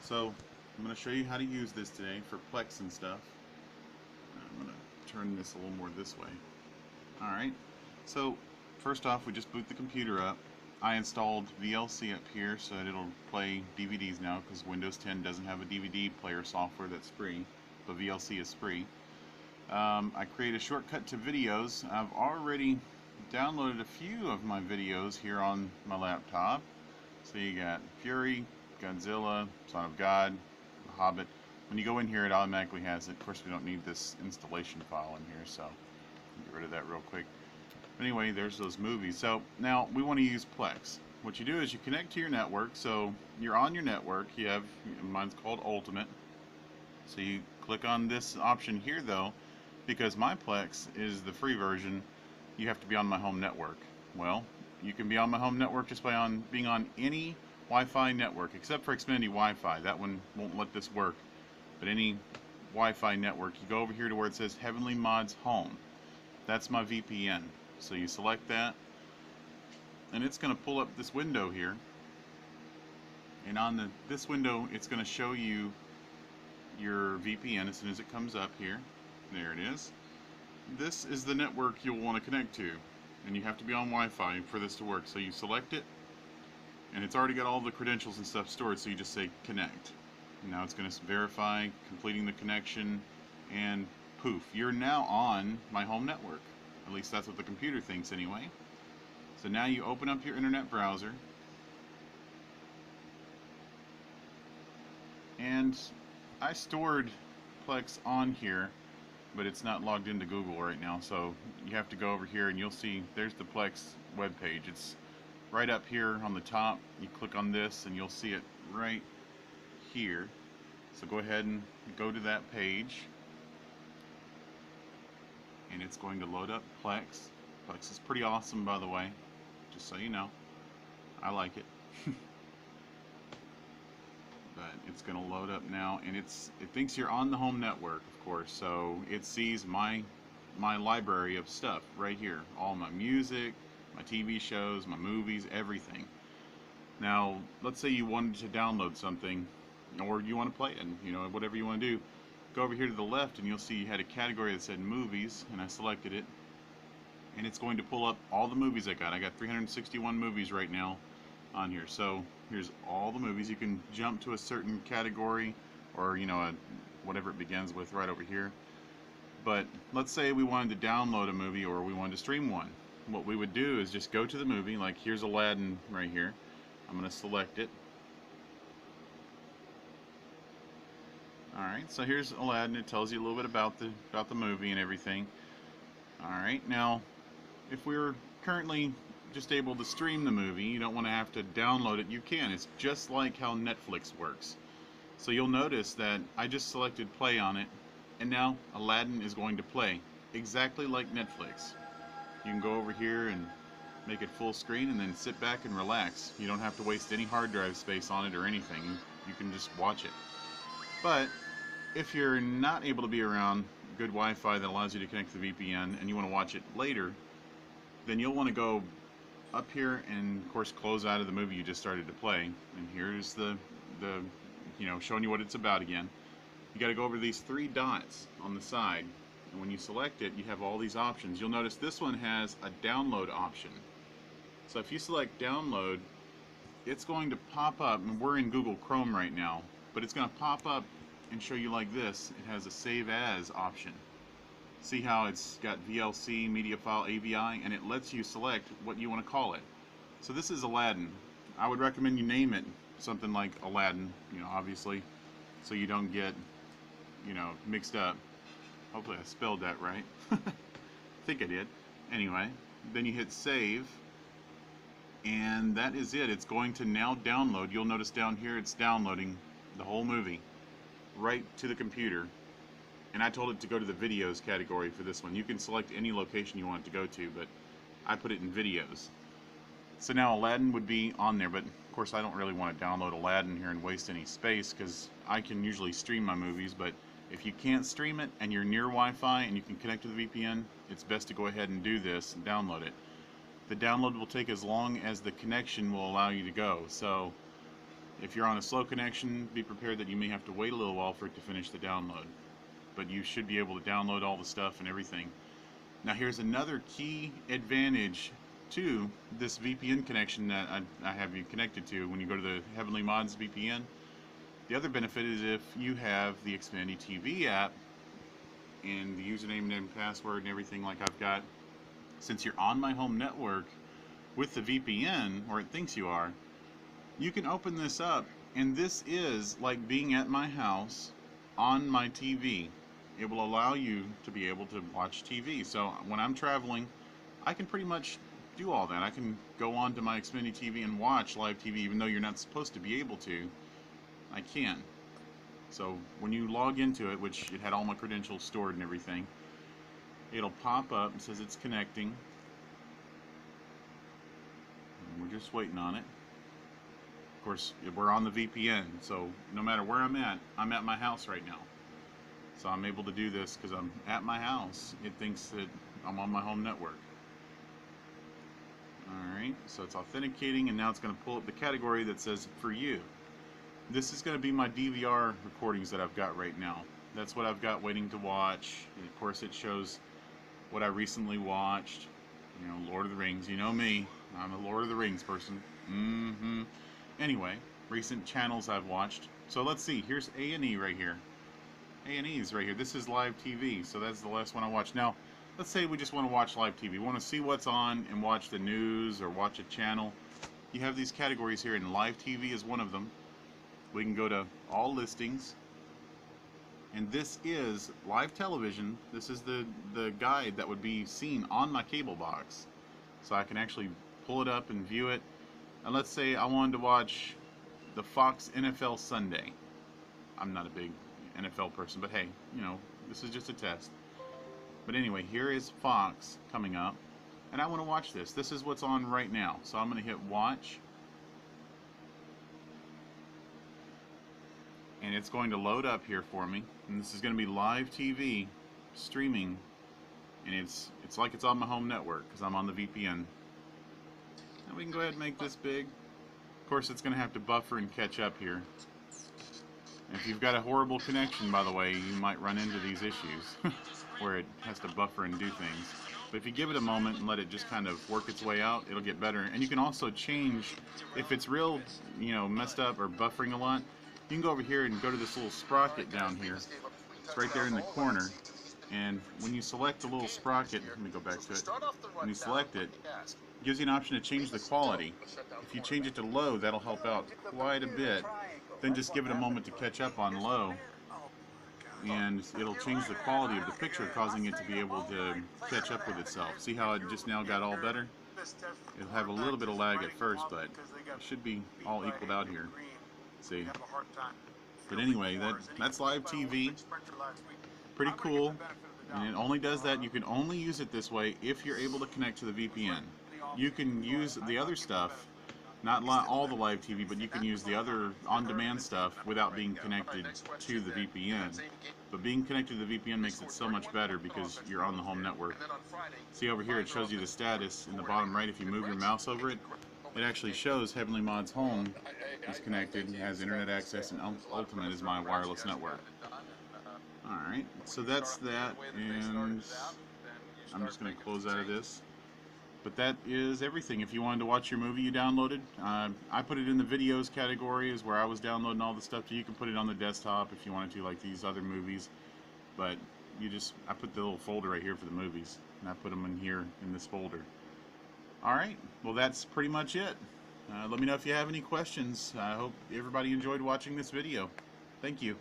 So I'm going to show you how to use this today for Plex and stuff. I'm going to turn this a little more this way. Alright, so first off we just boot the computer up. I installed VLC up here so that it'll play DVDs now because Windows 10 doesn't have a DVD player software that's free, but VLC is free. I create a shortcut to videos. I've already downloaded a few of my videos here on my laptop. So you got Fury, Godzilla, Son of God, The Hobbit. When you go in here, it automatically has it. Of course, we don't need this installation file in here, so get rid of that real quick. But anyway, there's those movies. So now we want to use Plex. What you do is you connect to your network. So you're on your network. You have, mine's called Ultimate. So you click on this option here, though, because my Plex is the free version. You have to be on my home network. Well, you can be on my home network just by being on any Wi-Fi network, except for Xfinity Wi-Fi. That one won't let this work. But any Wi-Fi network, you go over here to where it says Heavenly Mods Home. That's my VPN. So you select that, and it's going to pull up this window here. And on this window, it's going to show you your VPN as soon as it comes up here. There it is. This is the network you'll want to connect to, and you have to be on Wi-Fi for this to work. So you select it, and it's already got all the credentials and stuff stored, so you just say connect. And now it's going to verify completing the connection, and poof, you're now on my home network. At least that's what the computer thinks anyway. So now you open up your internet browser, and I stored Plex on here, but it's not logged into Google right now, so you have to go over here and you'll see there's the Plex webpage. It's right up here on the top. You click on this and you'll see it right here. So go ahead and go to that page, and it's going to load up Plex. Plex is pretty awesome, by the way, just so you know. I like it. But it's going to load up now, and it thinks you're on the home network, of course, so it sees my library of stuff right here. All my music, my TV shows, my movies, everything. Now, let's say you wanted to download something, or you want to play it, and whatever you want to do. Go over here to the left and you'll see you had a category that said movies, and I selected it, and it's going to pull up all the movies I got. I got 361 movies right now on here. So here's all the movies. You can jump to a certain category, or whatever it begins with right over here. But let's say we wanted to download a movie, or we wanted to stream one. What we would do is just go to the movie, like here's Aladdin right here. I'm going to select it. Alright, so here's Aladdin. It tells you a little bit about the movie and everything. Alright, now if we're currently just able to stream the movie, you don't want to have to download it, you can. It's just like how Netflix works. So you'll notice that I just selected play on it, and now Aladdin is going to play exactly like Netflix. You can go over here and make it full screen and then sit back and relax. You don't have to waste any hard drive space on it or anything. You can just watch it. But if you're not able to be around good Wi-Fi that allows you to connect to the VPN and you want to watch it later, then you'll want to go up here and of course close out of the movie you just started to play. And here's the showing you what it's about again. You got to go over these three dots on the side, and when you select it, you have all these options. You'll notice this one has a download option. So if you select download, it's going to pop up, and we're in Google Chrome right now, but it's going to pop up and show you like this. It has a save as option. See how it's got VLC, media file, AVI, and it lets you select what you want to call it. So this is Aladdin. I would recommend you name it something like Aladdin, obviously, so you don't get, mixed up. Hopefully I spelled that right. I think I did. Anyway, then you hit save, and that is it. It's going to now download. You'll notice down here it's downloading the whole movie right to the computer. And I told it to go to the videos category for this one. You can select any location you want it to go to, but I put it in videos. So now Aladdin would be on there, but of course I don't really want to download Aladdin here and waste any space, because I can usually stream my movies. But if you can't stream it and you're near Wi-Fi and you can connect to the VPN, it's best to go ahead and do this and download it. The download will take as long as the connection will allow you to go. So If you're on a slow connection, be prepared that you may have to wait a little while for it to finish the download. But you should be able to download all the stuff and everything. Now here's another key advantage to this VPN connection that I have you connected to when you go to the Heavenly Mods VPN. The other benefit is if you have the XfinityTV app and the username and password and everything like I've got, since you're on my home network with the VPN, or it thinks you are, you can open this up, and this is like being at my house on my TV. It will allow you to be able to watch TV. So when I'm traveling, I can pretty much do all that. I can go on to my XfinityTV and watch live TV, even though you're not supposed to be able to. I can. So when you log into it, which it had all my credentials stored and everything, it'll pop up and says it's connecting. And we're just waiting on it. Of course, we're on the VPN, so no matter where I'm at my house right now. So I'm able to do this because I'm at my house. It thinks that I'm on my home network. Alright, so it's authenticating, and now it's going to pull up the category that says for you. This is going to be my DVR recordings that I've got right now. That's what I've got waiting to watch. And of course it shows what I recently watched. You know, Lord of the Rings. You know me. I'm a Lord of the Rings person. Anyway, recent channels I've watched. So let's see. Here's A&E right here. A&E is right here. This is live TV. So that's the last one I watched. Now, let's say we just want to watch live TV. We want to see what's on and watch the news or watch a channel. You have these categories here, and live TV is one of them. We can go to all listings, and this is live television. This is the guide that would be seen on my cable box, so I can actually pull it up and view it. And let's say I wanted to watch the Fox NFL Sunday. I'm not a big NFL person, but hey, you know, this is just a test. But anyway, here is Fox coming up, and I want to watch this. This is what's on right now, so I'm going to hit watch. And it's going to load up here for me, and this is going to be live TV streaming, and it's like it's on my home network because I'm on the VPN. Now we can go ahead and make this big. Of course, it's going to have to buffer and catch up here. If you've got a horrible connection, by the way, you might run into these issues where it has to buffer and do things. But if you give it a moment and let it just kind of work its way out, it'll get better. And you can also change, if it's real, you know, messed up or buffering a lot, you can go over here and go to this little sprocket down here. It's right there in the corner. And when you select the little sprocket, let me go back to it. When you select it, it gives you an option to change the quality. If you change it to low, that'll help out quite a bit. Then just give it a moment to catch up on low, and it'll change the quality of the picture, causing it to be able to catch up with itself. See how it just now got all better? It'll have a little bit of lag at first, but it should be all equaled out here. See? But anyway, that's live TV. Pretty cool. And it only does that. You can only use it this way if you're able to connect to the VPN. You can use the other stuff, not all the live TV, but you can use the other on-demand stuff without being connected to the VPN. But being connected to the VPN makes it so much better because you're on the home network. See over here, it shows you the status in the bottom right. If you move your mouse over it, it actually shows Heavenly Mod's home is connected, has internet access, and Ultimate is my wireless network. Alright, so that's that, and I'm just going to close out of this. But that is everything. If you wanted to watch your movie you downloaded, I put it in the videos category is where I was downloading all the stuff. You can put it on the desktop if you wanted to, like these other movies. But I put the little folder right here for the movies, and I put them in here in this folder. Alright, well that's pretty much it. Let me know if you have any questions. I hope everybody enjoyed watching this video. Thank you.